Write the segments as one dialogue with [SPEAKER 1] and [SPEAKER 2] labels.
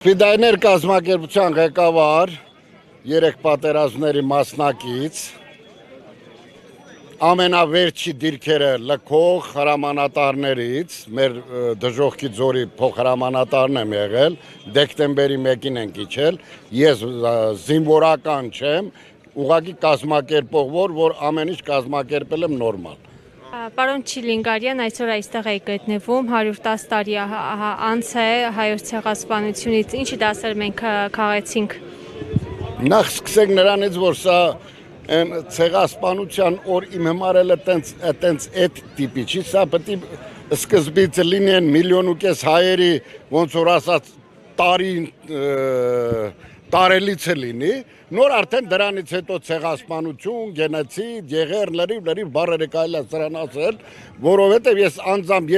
[SPEAKER 1] Ֆիդայներ կազմակերպության ղեկավար, երեք պատերազմների մասնակից, ամենավերջի դիրքերը լքող հրամանատարներից, մեր դժոխքի ձորի փոխհրամանատարն եմ եղել, դեկտեմբերի 1-ին ենք իջել, ես զինվորական չեմ, ուղղակի կազմակերպող, որ ամեն ինչ կազմակերպել եմ նորմալ։
[SPEAKER 2] Պարոն Չիլինգարյան, այսօր այստեղ է գտնվում, 110 տարի անց է հայոց ցեղասպանությունից, ինչի դասեր մենք քաղեցինք։
[SPEAKER 1] Նախ սկսենք նրանից, որ սա ցեղասպանության օր իմ համարել է տենց այդ տիպի չի, սա պետք է սկզբից լինեն 1.5 միլիոն հայերի, ոնց որ ասած տարելից է լինի, նոր արդեն դրանից հետո ցեղասպանություն, գենոցիդ, եղեր, լրիվ բառերը կարելի է սրան ասել, որովհետև ես անձամբ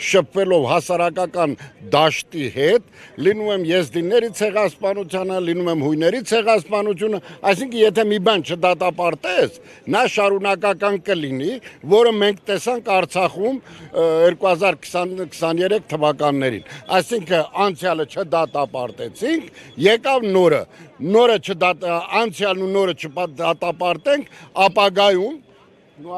[SPEAKER 1] շփվելով հասարակական դաշտի հետ, լինում եմ եզդիների ցեղասպանությանը, լինում եմ հույների ցեղասպանությունը, այսինքն եթե մի բան չդատապարտես, նա շարունակական կլինի, որը մենք տեսանք Արցախում 2023 թվականներին, այսինքն անցյալը չդատապարտեցինք, եկավ նորը անցյալն ու նորը չդատապարտենք, ապագայում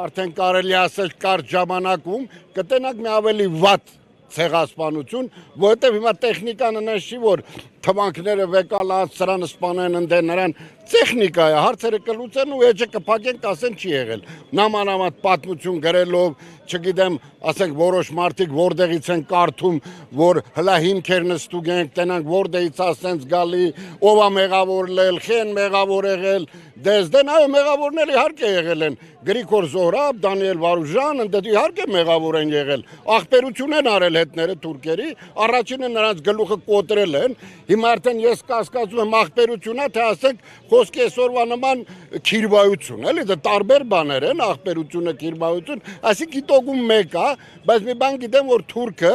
[SPEAKER 1] արդեն կարելի ասել կարճ ժամանակում կտենանք մի ավելի վատ ցեղասպանություն, որովհետև հիմա տեխնիկան այնպես չի, որ թվանքները վեկալած, սրանը սպանեն, ընդեն նրան տեխնիկա է, հարցերը կլուծեն ու էջը կփակեն, կասեն չի եղել։ Նամանավանդ պատմություն գրելով, չգիտեմ, ասենք որոշ մարդիկ որտեղից են կարդում, որ հլա հիմքեր նստուգենք, տենանք որտեղից ասենց գալի, ով է մեղավորել, խեն մեղավոր եղել, դեզդեն, այո մեղավորներ իհարկե եղել են, Գրիգոր Զոհրաբ, Դանիել Վարուժան, ընդդեմ իհարկե մեղավոր են եղել, աղբերություն են արել հետները թուրքերի, առաջինը նրանց գլուխը կոտրել են, հիմա արդեն ես կասկածում եմ աղբերությունա, թե ասենք խոսքի այսօրվա նման քիրվայություն, էլի դա տարբեր բաներ են, աղբերությունը, քիրվայություն, այսինքն գիտողում մեկ է, բայց մի բան գիտեմ, որ թուրքը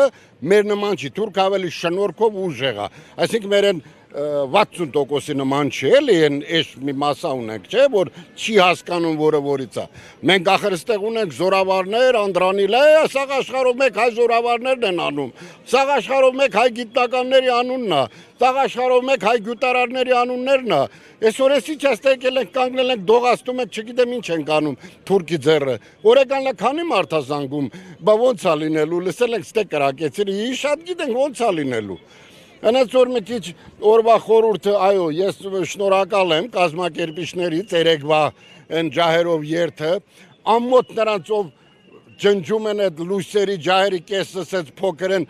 [SPEAKER 1] մեր նման չի, թուրքը ավելի շնորհքով ուժեղ է, այսինքն մեր 60%-ի նման չի, էլի այս մի մասա ունենք, չէ, որ չի հասկանում որը որից է։ Մենք ախր ստեղ ունենք զորավարներ, Անդրանիլ է, սաղ աշխարհով մեկ հայ զորավարներն են անում, սաղ աշխարհով մեկ հայ գիտնականների անունն է, սաղ աշխարհով մեկ հայ գյուտարարների անուններն է։ Այսօր էսի չստեղ եկել ենք, կանգնել ենք, դողաստում ենք, չգիտեմ ինչ ենք անում թուրքի ձեռը։ Օրեկանլա քանի մարդ է զանգում, բա ոնց է լինելու, լսել ենք ստե կրակեցին, շատ գիտենք ոնց է լինելու։ Հենց որ մի քիչ օրվա խորհուրդը, այո, ես շնորհակալ եմ կազմակերպիչներից, երեկվա այն ջահերով երթը, ամոթ նրանց ով ջնջում են այդ լույսերի ջահերի կեսս այդ փոքր են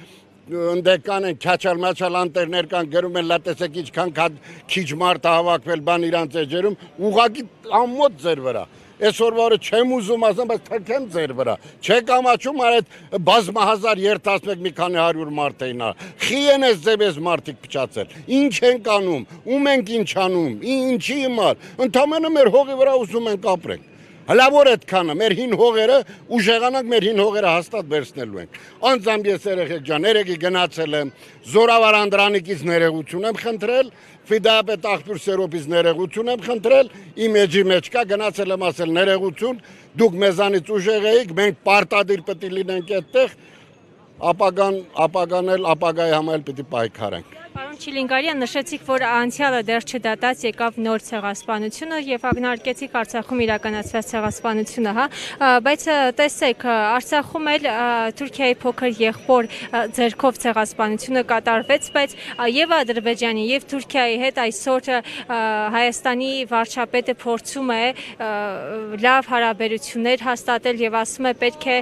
[SPEAKER 1] ընդեկան են քաչալ-մաչալ անտերներ կան գրում են, լա տեսեք ինչքան քիչ մարդ է հավաքվել բան իրանց էջերում, ուղղակի ամոթ ձեր վրա։ Այսօրվա օրը չեմ ուզում ասեմ, բայց թքեմ ձեր վրա։ Չեք ամաչում, այդ բազմահազար երթասմեք մի քանի 100 մարդ էին։ Խի են այս ձև ես մարդիկ փչացել։ Ինչ ենք անում, ում ենք ինչ անում, ինչի հիմար։ Ընդամենը մեր հողի վրա ուզում ենք ապրենք։ Հլա որ այդքանը, մեր հին հողերը ուժեղանանք, մեր հին հողերը հաստատ վերցնելու ենք։ Անձամբ ես երեխեք ջան, երեքի գնացել եմ, Զորավար Անդրանիկից ներողություն եմ խնդրել, Ֆիդայապետ Աղբյուր Սերոբից ներողություն եմ խնդրել, իմ էջի մեջ կա, գնացել եմ ասել ներողություն, դուք մեզանից ուժեղ եք, մենք պարտադիր պետք է լինենք այդտեղ, ապագայի համար պետք է պայքարենք։
[SPEAKER 2] Պարոն Չիլինգարյան, նշեցիք, որ անցյալը դեռ չդատած եկավ նոր ցեղասպանությունը եւ ակնարկեցիք Արցախում իրականացված ցեղասպանությունը, հա, բայց տեսեք, Արցախում էլ Թուրքիայի փոքր եղբոր ձեռքով ցեղասպանությունը կատարվեց, բայց եւ Ադրբեջանի եւ Թուրքիայի հետ այսօր Հայաստանի վարչապետը փորձում է լավ հարաբերություններ հաստատել եւ ասում է պետք է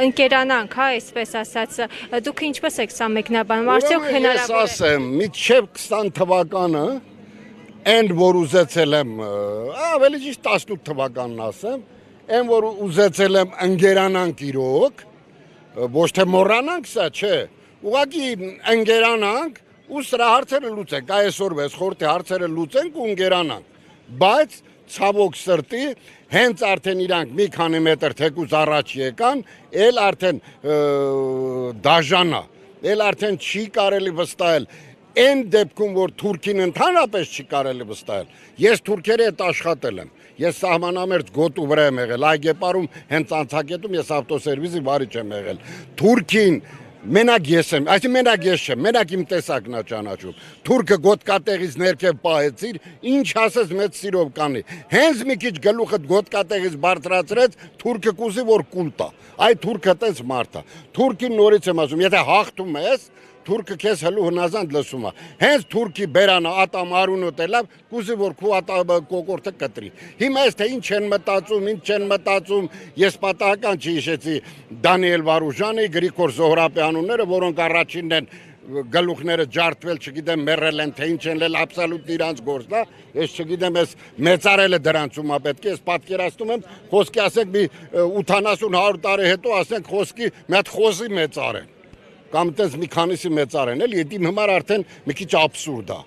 [SPEAKER 2] ընկերանանք, հա, այսպես ասած, դուք ինչպես եք սա մեկնաբանում, արդյոք
[SPEAKER 1] Ես ասեմ, մինչև 20 թվականը, այն որ ուզեցել եմ, ավելի ճիշտ 18 թվականն ասեմ, այն որ ուզեցել եմ ընկերանանք իրոք, ոչ թե մոռանանք սա, չէ, ուղղակի ընկերանանք ու սրա հարցերը լուծենք, այսօրվա խորհրդի հարցերը լուծենք ու ընկերանանք, բայց ցավոք սրտի, հենց արդեն իրանք մի քանի մետր թեկուզ առաջ եկան, էլ արդեն դաժանա, էլ արդեն չի կարելի վստահել, այն դեպքում, որ Թուրքին ընդհանրապես չի կարելի վստահել, ես թուրքերի հետ աշխատել եմ, ես սահմանամերձ գոտու վրա եմ եղել, Այգեպարում հենց անցակետում ես ավտոսերվիսի վարիչ եմ եղել, Թուրքին Մենակ ես եմ, այսինքն մենակ ես չեմ, մենակ իմ տեսակն է ճանաչում։ Թուրքը գոտկատեղից ներքև պահեցիր, ինչ ասես մեծ սիրով կանի։ Հենց մի քիչ գլուխդ գոտկատեղից բարձրացրեց, թուրքը կուզի որ կուլ տա։ Այդ թուրքը տես մարդ է։ Թուրքին նորից եմ ասում, եթե հաղթում ես, թուրքը քեզ հլու հնազանդ լսում է։ Հենց թուրքի բերանը ատամ արունը տելավ, կուզի որ քու կոկորտը կտրի։ Հիմա ես թե ինչ են մտածում, ինչ չեն մտածում, ես պատահական չհիշեցի Դանիել Վարուժյանի, Գրիգոր Զոհրաբյանունները, որոնք առաջինն են գլուխները ջարդվել, չգիտեմ, մեռել են, թե ինչ են լել, աբսոլյուտ իրանց գործն է, ես չգիտեմ, ես մեծարելը դրանցում է պետք է, ես պատկերացնում եմ, խոսքի ասենք մի 80-100 տարի հետո ասենք խոսքի մի հատ խոզի մեծարեն, կամ տես մի քանիսի մեծարեն, էլի, դա իմ համար արդեն մի քիչ աբսուրդ է։